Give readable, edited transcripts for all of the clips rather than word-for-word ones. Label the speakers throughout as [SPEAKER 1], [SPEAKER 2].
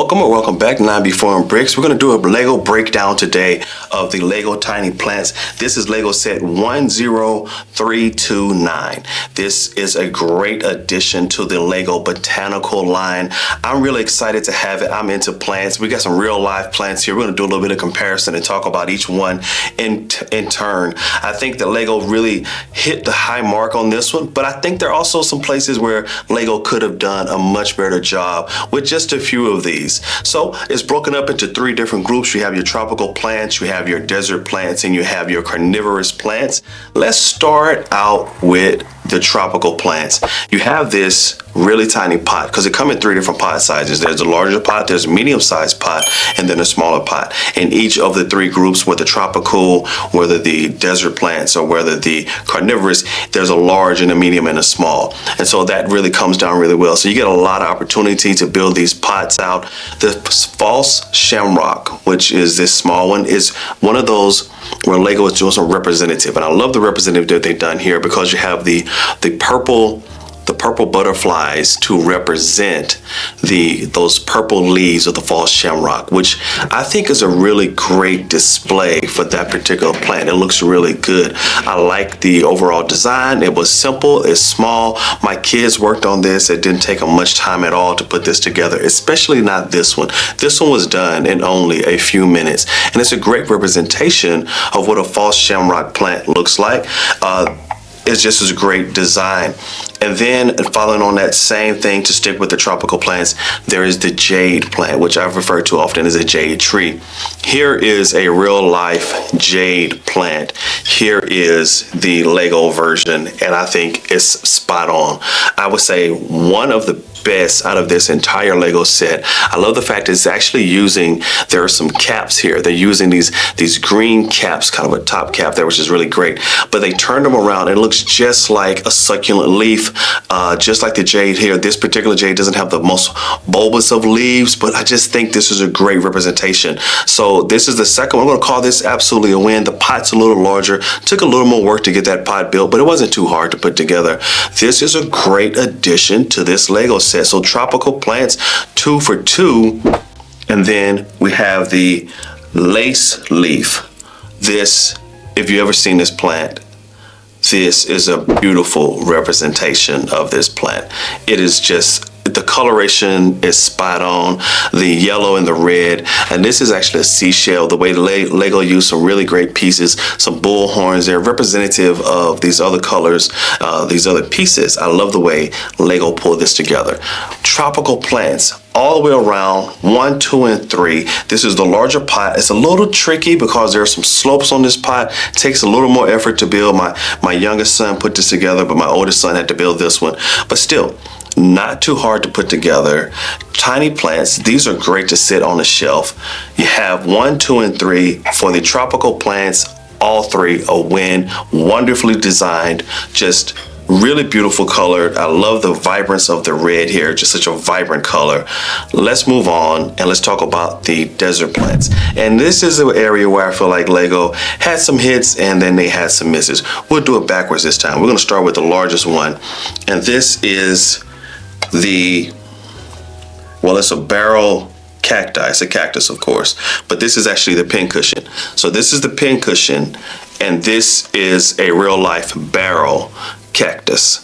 [SPEAKER 1] Welcome or welcome back to 9B4 Bricks. We're going to do a Lego breakdown today of the Lego Tiny Plants. This is Lego set 10329. This is a great addition to the Lego botanical line. I'm really excited to have it. I'm into plants. We got some real live plants here. We're going to do a little bit of comparison and talk about each one in turn. I think that Lego really hit the high mark on this one, but I think there are also some places where Lego could have done a much better job with just a few of these. So it's broken up into three different groups. You have your tropical plants, you have your desert plants, and you have your carnivorous plants. Let's start out with the tropical plants. You have this really tiny pot because it comes in three different pot sizes. There's a larger pot, there's a medium-sized pot, and then a smaller pot. In each of the three groups, whether tropical, whether the desert plants, or whether the carnivorous, there's a large and a medium and a small. And so that really comes down really well. So you get a lot of opportunity to build these pots out. The false shamrock, which is this small one, is one of those where Lego is doing some representative. And I love the representative that they've done here because you have the purple butterflies to represent those purple leaves of the false shamrock, which I think is a really great display for that particular plant. It looks really good. I like the overall design. It was simple, it's small. My kids worked on this. It didn't take them much time at all to put this together, especially not this one. This one was done in only a few minutes, and it's a great representation of what a false shamrock plant looks like. It's just a great design. And then following on that same thing, to stick with the tropical plants, there is the jade plant, which I've referred to often as a jade tree. Here is a real life jade plant. Here is the Lego version, and I think it's spot on. I would say one of the best out of this entire Lego set. I love the fact it's actually using, there are some caps here. They're using these green caps, kind of a top cap there, which is really great. But they turned them around. It looks just like a succulent leaf, just like the jade here. This particular jade doesn't have the most bulbous of leaves, but I just think this is a great representation. So this is the second one. I'm going to call this absolutely a win. The pot's a little larger. Took a little more work to get that pot built, but it wasn't too hard to put together. This is a great addition to this Lego set. So tropical plants, 2 for 2. And then we have the lace leaf. This, if you ever seen this plant, this is a beautiful representation of this plant. It is just, the coloration is spot on, the yellow and the red, and this is actually a seashell. The way Lego used some really great pieces, some bull horns there, representative of these other colors, these other pieces. I love the way Lego pulled this together. Tropical plants all the way around, 1, 2, and 3. This is the larger pot. It's a little tricky because there are some slopes on this pot. It takes a little more effort to build. My youngest son put this together, but my oldest son had to build this one. But still, not too hard to put together. Tiny plants, these are great to sit on a shelf. You have 1, 2, and 3 for the tropical plants. All three a win. Wonderfully designed, just really beautiful colored. I love the vibrance of the red here, just such a vibrant color. Let's move on and let's talk about the desert plants. And this is an area where I feel like Lego had some hits and then they had some misses. We'll do it backwards this time. We're going to start with the largest one, and this is it's a barrel cacti. It's a cactus, of course, but this is actually the pincushion. So this is the pincushion, and this is a real life barrel cactus.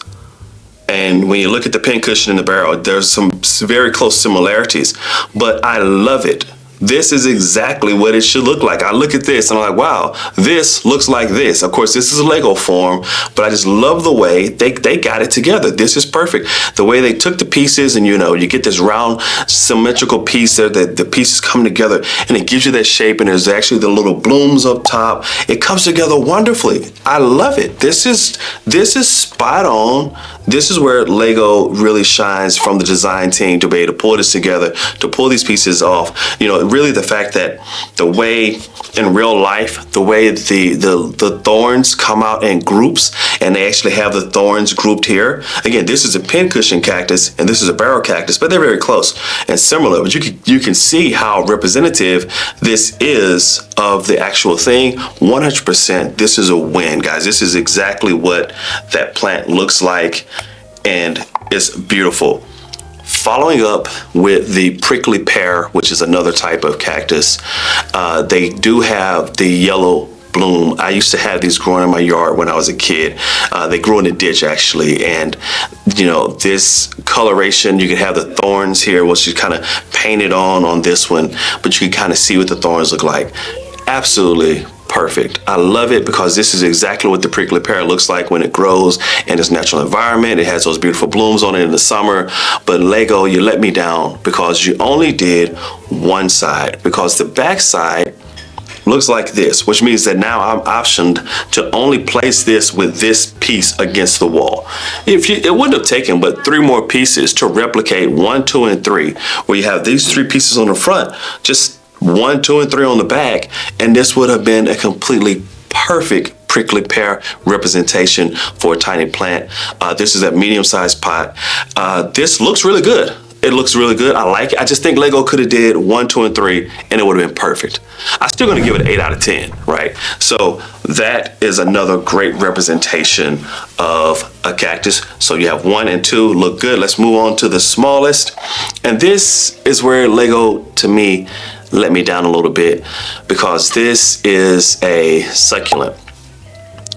[SPEAKER 1] And when you look at the pincushion and the barrel, there's some very close similarities, but I love it. This is exactly what it should look like. I look at this and I'm like, wow, this looks like this. Of course, this is a Lego form, but I just love the way they got it together. This is perfect. The way they took the pieces and, you get this round symmetrical piece there, that the pieces come together and it gives you that shape, and there's actually the little blooms up top. It comes together wonderfully. I love it. This is spot on. This is where Lego really shines from the design team to be able to pull this together, to pull these pieces off. Really the fact that the way in real life, the way the thorns come out in groups, and they actually have the thorns grouped here. Again, this is a pincushion cactus and this is a barrel cactus, but they're very close and similar. But you can see how representative this is of the actual thing. 100%, this is a win, guys. This is exactly what that plant looks like, and it's beautiful. Following up with the prickly pear, which is another type of cactus, they do have the yellow bloom. I used to have these growing in my yard when I was a kid. They grew in a ditch actually, and you know, this coloration, you can have the thorns here, which is kind of painted on this one, but you can kind of see what the thorns look like. Absolutely perfect. I love it because this is exactly what the prickly pear looks like when it grows in its natural environment. It has those beautiful blooms on it in the summer. But Lego, you let me down because you only did one side, because the back side looks like this, which means that now I'm optioned to only place this with this piece against the wall. It wouldn't have taken but 3 more pieces to replicate 1, 2, and 3, where you have these 3 pieces on the front, just 1, 2, and 3 on the back, and this would have been a completely perfect prickly pear representation for a tiny plant. This is a medium-sized pot. This looks really good. It looks really good. I like it. I just think Lego could have did 1, 2, and 3, and it would have been perfect. I'm still going to give it an 8 out of 10, right? So that is another great representation of a cactus. So you have 1 and 2 look good. Let's move on to the smallest. And this is where Lego, to me, let me down a little bit, because this is a succulent.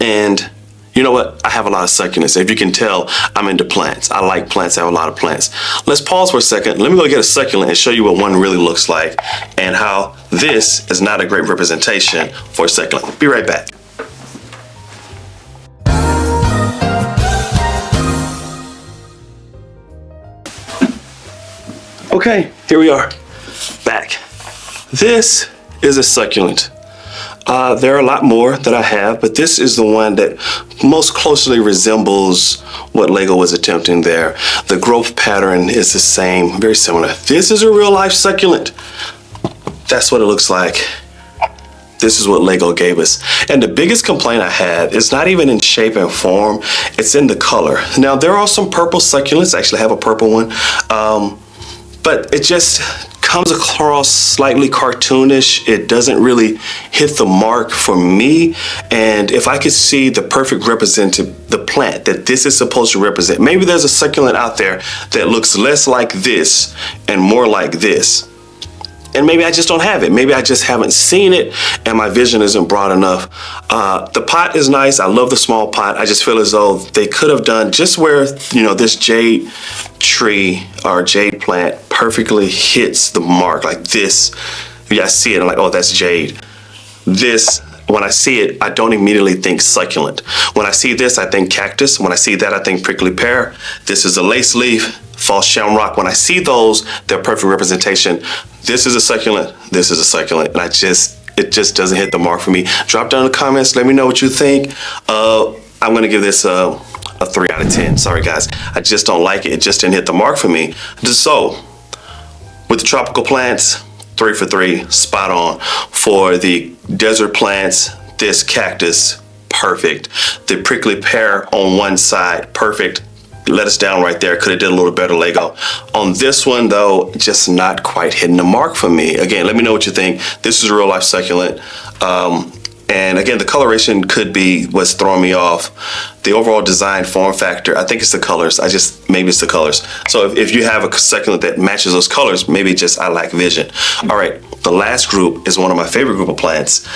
[SPEAKER 1] And you know what? I have a lot of succulents. If you can tell, I'm into plants. I like plants. I have a lot of plants. Let's pause for a second. Let me go get a succulent and show you what one really looks like and how this is not a great representation for a succulent. Be right back. Okay, here we are, back. This is a succulent. There are a lot more that I have, but this is the one that most closely resembles what Lego was attempting there. The growth pattern is the same, very similar. This is a real life succulent. That's what it looks like. This is what Lego gave us. And the biggest complaint I have is not even in shape and form, it's in the color. Now, there are some purple succulents. I actually have a purple one, but it just comes across slightly cartoonish. It doesn't really hit the mark for me. And if I could see the perfect representative, the plant that this is supposed to represent, maybe there's a succulent out there that looks less like this and more like this. And maybe I just don't have it. Maybe I just haven't seen it and my vision isn't broad enough. The pot is nice. I love the small pot. I just feel as though they could have done just where, you know, this jade tree or jade plant perfectly hits the mark like this. Yeah, I see it. I'm like, oh, that's jade. This, when I see it, I don't immediately think succulent. When I see this, I think cactus. When I see that, I think prickly pear. This is a lace leaf, false shamrock. When I see those, they're perfect representation. This is a succulent. This is a succulent. And it just doesn't hit the mark for me. Drop down in the comments. Let me know what you think. I'm going to give this a 3 out of 10. Sorry, guys. I just don't like it. It just didn't hit the mark for me. So, with the tropical plants, 3 for 3, spot on. For the desert plants, this cactus, perfect. The prickly pear on one side, perfect. Let us down right there. Could have did a little better, Lego. On this one, though, just not quite hitting the mark for me. Again, let me know what you think. This is a real life succulent. And again, the coloration could be what's throwing me off. The overall design form factor, I think it's the colors. Maybe it's the colors. So if you have a succulent that matches those colors, maybe just I lack vision. All right, the last group is one of my favorite group of plants.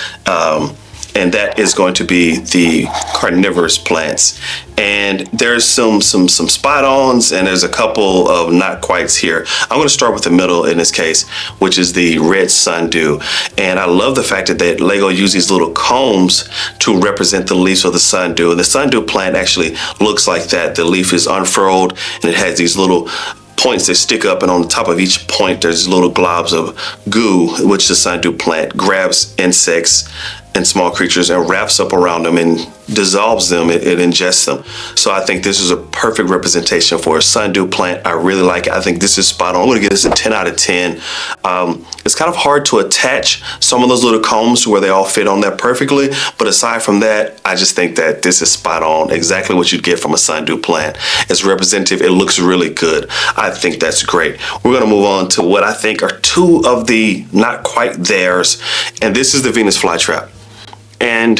[SPEAKER 1] And that is going to be the carnivorous plants. And there's some spot-ons and there's a couple of not quites here. I'm going to start with the middle in this case, which is the red sundew. And I love the fact that Lego used these little combs to represent the leaves of the sundew. And the sundew plant actually looks like that. The leaf is unfurled and it has these little points that stick up, and on the top of each point there's little globs of goo, which the sundew plant grabs insects and small creatures and wraps up around them and dissolves them, it ingests them. So I think this is a perfect representation for a sundew plant. I really like it. I think this is spot on. I'm gonna give this a 10 out of 10. It's kind of hard to attach some of those little combs where they all fit on there perfectly, but aside from that, I just think that this is spot on, exactly what you'd get from a sundew plant. It's representative, it looks really good. I think that's great. We're gonna move on to what I think are 2 of the not quite theirs, and this is the Venus flytrap. And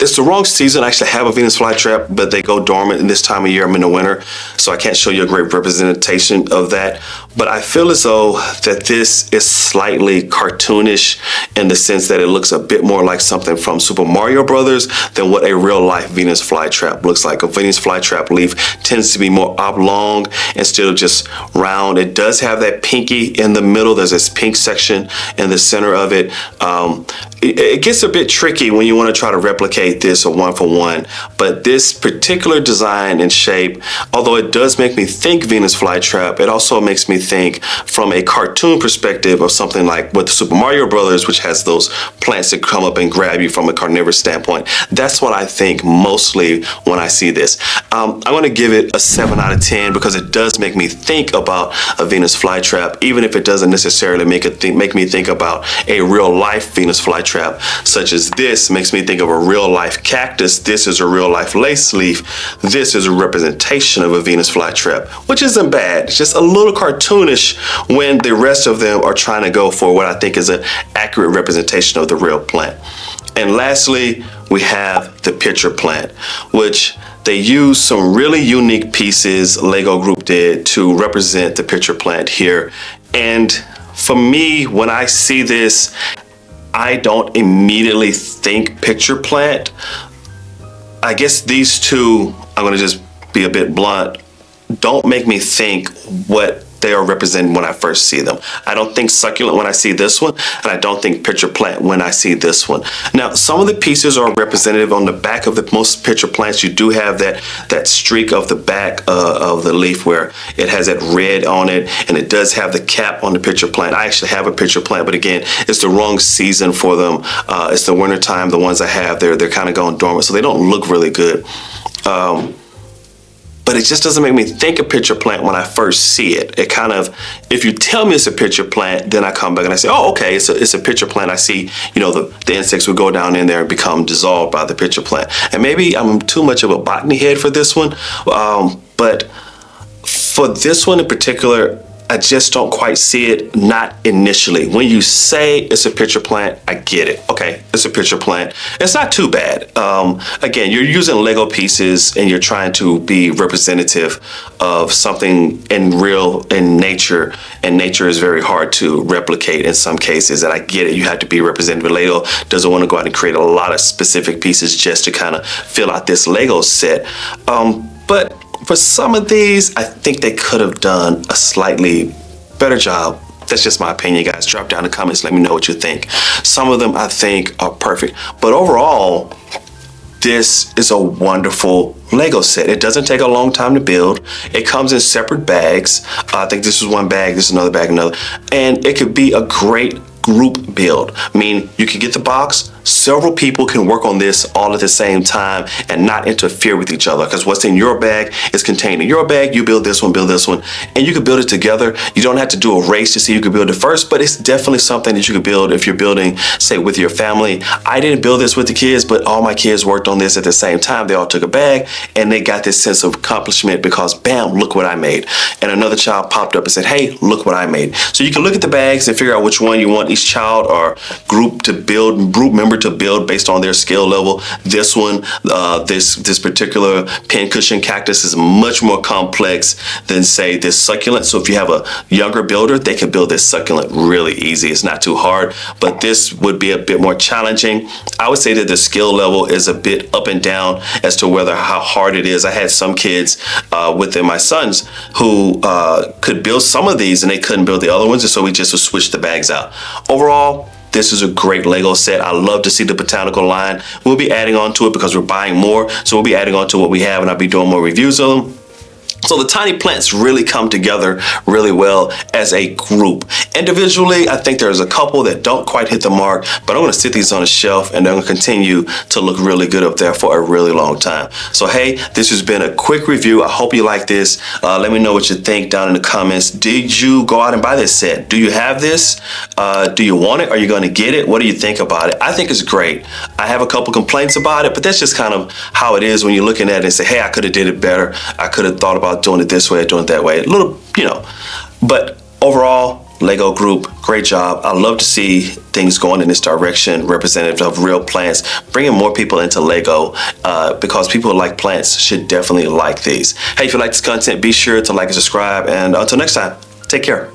[SPEAKER 1] It's the wrong season. I actually have a Venus flytrap, but they go dormant in this time of year. I'm in the winter, so I can't show you a great representation of that. But I feel as though that this is slightly cartoonish in the sense that it looks a bit more like something from Super Mario Brothers than what a real life Venus flytrap looks like. A Venus flytrap leaf tends to be more oblong instead of just round. It does have that pinky in the middle. There's this pink section in the center of it. It gets a bit tricky when you want to try to replicate this or one for one, but this particular design and shape, although it does make me think Venus flytrap, it also makes me think from a cartoon perspective of something like with Super Mario Brothers, which has those plants that come up and grab you from a carnivorous standpoint. That's what I think mostly when I see this. I'm going to give it a 7 out of 10 because it does make me think about a Venus flytrap, even if it doesn't necessarily make me think about a real life Venus flytrap, such as this makes me think of a real life cactus. This is a real life lace leaf. This is a representation of a Venus flytrap, which isn't bad. It's just a little cartoonish when the rest of them are trying to go for what I think is an accurate representation of the real plant. And lastly, we have the pitcher plant, which they used some really unique pieces Lego Group did to represent the pitcher plant here. And for me, when I see this, I don't immediately think pitcher plant. I guess these two, I'm gonna just be a bit blunt, don't make me think what they are representing when I first see them. I don't think succulent when I see this one, and I don't think pitcher plant when I see this one. Now, some of the pieces are representative on the back of the most pitcher plants. You do have that streak of the back of the leaf where it has that red on it, and it does have the cap on the pitcher plant. I actually have a pitcher plant, but again, it's the wrong season for them. It's the winter time. The ones I have, they're kind of going dormant, so they don't look really good. But it just doesn't make me think a pitcher plant when I first see it. It kind of, if you tell me it's a pitcher plant, then I come back and I say, oh, okay, it's a pitcher plant. I see, the insects would go down in there and become dissolved by the pitcher plant. And maybe I'm too much of a botany head for this one, but for this one in particular, I just don't quite see it, not initially. When you say it's a pitcher plant, I get it. Okay, it's a pitcher plant. It's not too bad. Again, you're using Lego pieces and you're trying to be representative of something in nature, and nature is very hard to replicate in some cases, and I get it. You have to be representative. Lego doesn't want to go out and create a lot of specific pieces just to kind of fill out this Lego set. But for some of these, I think they could have done a slightly better job. That's just my opinion, guys. Drop down in the comments, let me know what you think. Some of them I think are perfect, but overall, this is a wonderful Lego set. It doesn't take a long time to build. It comes in separate bags. I think this is one bag, this is another bag, another. And it could be a great group build. I mean, you can get the box. Several people can work on this all at the same time and not interfere with each other, because what's in your bag is contained in your bag. You build this one, and you can build it together. You don't have to do a race to see who can build it first, but it's definitely something that you could build if you're building, say, with your family. I didn't build this with the kids, but all my kids worked on this at the same time. They all took a bag and they got this sense of accomplishment because, bam, look what I made. And another child popped up and said, hey, look what I made. So you can look at the bags and figure out which one you want each child or group member to build based on their skill level. This one, this particular pincushion cactus is much more complex than, say, this succulent. So if you have a younger builder, they can build this succulent really easy. It's not too hard, but this would be a bit more challenging. I would say that the skill level is a bit up and down as to how hard it is. I had some kids within my sons who could build some of these and they couldn't build the other ones, and so we just would switch the bags out. Overall, this is a great Lego set. I love to see the botanical line. We'll be adding on to it because we're buying more. So we'll be adding on to what we have, and I'll be doing more reviews of them. So the tiny plants really come together really well as a group. Individually, I think there's a couple that don't quite hit the mark, but I'm gonna sit these on a shelf and they're gonna continue to look really good up there for a really long time. So hey, this has been a quick review. I hope you like this. Let me know what you think down in the comments. Did you go out and buy this set? Do you have this? Do you want it? Are you gonna get it? What do you think about it? I think it's great. I have a couple complaints about it, but that's just kind of how it is when you're looking at it and say, hey, I could have did it better. I could have thought about doing it this way or doing it that way. A little, but overall, Lego group, great job. I love to see things going in this direction, representative of real plants, bringing more people into Lego because people who like plants should definitely like these. Hey, if you like this content, be sure to like and subscribe. And until next time, take care.